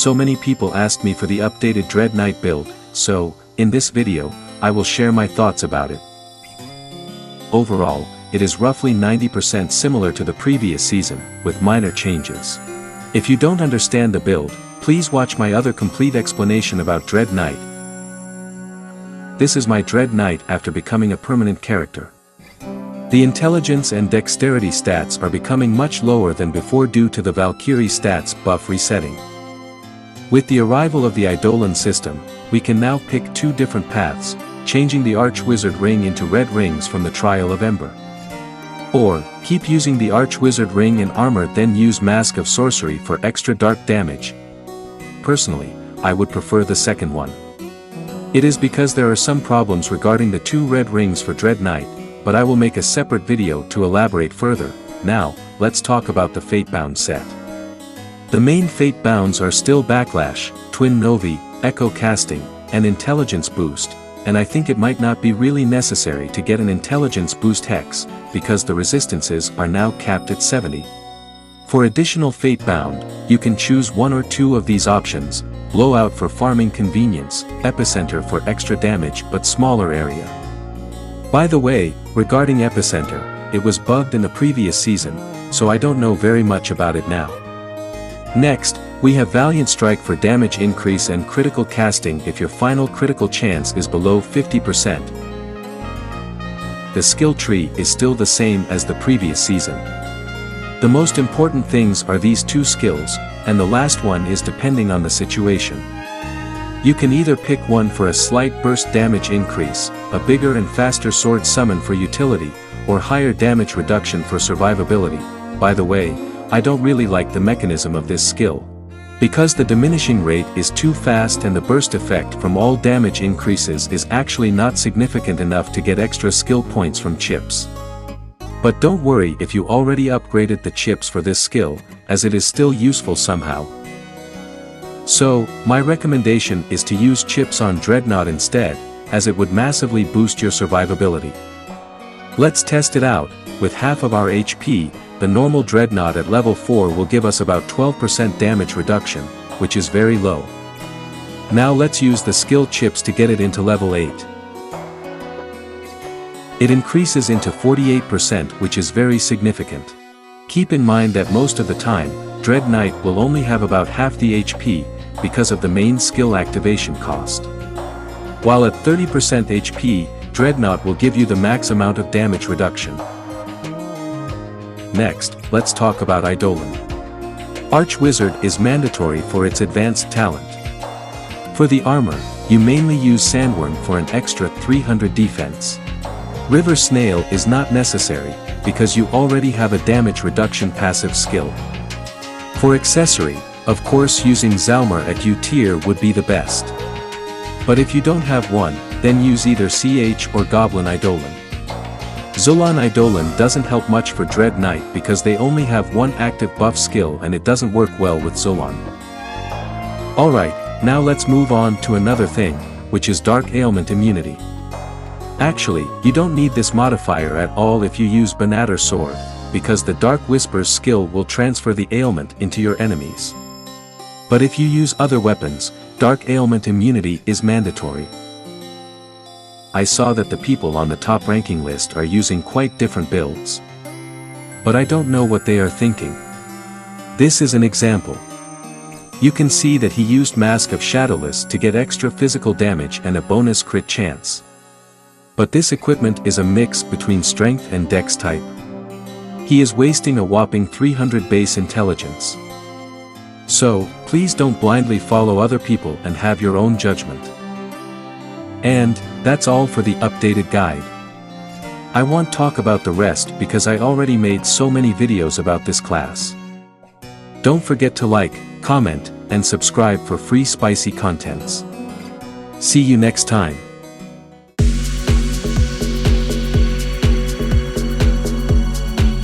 so many people asked me for the updated Dreadknight build, so, in this video, I will share my thoughts about it. Overall, it is roughly 90% similar to the previous season, with minor changes. If you don't understand the build, please watch my other complete explanation about Dreadknight. This is my Dreadknight after becoming a permanent character. The intelligence and dexterity stats are becoming much lower than before due to the Valkyrie stats buff resetting. With the arrival of the Idolan system, we can now pick two different paths, changing the Archwizard ring into red rings from the Trial of Ember. Or, keep using the Archwizard ring and armor then use Mask of Sorcery for extra dark damage. Personally, I would prefer the second one. It is because there are some problems regarding the two red rings for Dreadknight, but I will make a separate video to elaborate further. Now, let's talk about the Fatebound set. The main Fatebounds are still Backlash, Twin Novi, Echo Casting, and Intelligence Boost, and I think it might not be really necessary to get an Intelligence Boost Hex, because the resistances are now capped at 70. For additional Fatebound, you can choose one or two of these options: Blowout for farming convenience, Epicenter for extra damage but smaller area. By the way, regarding Epicenter, it was bugged in the previous season, so I don't know very much about it now. Next, we have Valiant Strike for damage increase and critical casting if your final critical chance is below 50%. The skill tree is still the same as the previous season. The most important things are these two skills, and the last one is depending on the situation. You can either pick one for a slight burst damage increase, a bigger and faster sword summon for utility, or higher damage reduction for survivability. By the way, I don't really like the mechanism of this skill. Because the diminishing rate is too fast and the burst effect from all damage increases is actually not significant enough to get extra skill points from chips. But don't worry if you already upgraded the chips for this skill, as it is still useful somehow. So, my recommendation is to use chips on Dreadknight instead, as it would massively boost your survivability. Let's test it out. With half of our HP, the normal Dreadknight at level 4 will give us about 12% damage reduction, which is very low. Now let's use the skill chips to get it into level 8. It increases into 48%, which is very significant. Keep in mind that most of the time, Dreadknight will only have about half the HP, because of the main skill activation cost. While at 30% HP, Dreadknight will give you the max amount of damage reduction. Next, let's talk about Idolan. Archwizard is mandatory for its advanced talent. For the armor, you mainly use Sandworm for an extra 300 defense. River Snail is not necessary, because you already have a damage reduction passive skill. For accessory, of course using Zalmar at U tier would be the best. But if you don't have one, then use either CH or Goblin Idolan. Zolan Idolan doesn't help much for Dreadknight because they only have one active buff skill and it doesn't work well with Zolan. Alright, now let's move on to another thing, which is Dark Ailment immunity. Actually, you don't need this modifier at all if you use Banatter Sword, because the Dark Whisper's skill will transfer the ailment into your enemies. But if you use other weapons, Dark Ailment immunity is mandatory. I saw that the people on the top ranking list are using quite different builds. But I don't know what they are thinking. This is an example. You can see that he used Mask of Shadowless to get extra physical damage and a bonus crit chance. But this equipment is a mix between strength and dex type. He is wasting a whopping 300 base intelligence. So, please don't blindly follow other people and have your own judgment. And, that's all for the updated guide. I won't talk about the rest because I already made so many videos about this class. Don't forget to like, comment, and subscribe for free spicy contents. See you next time.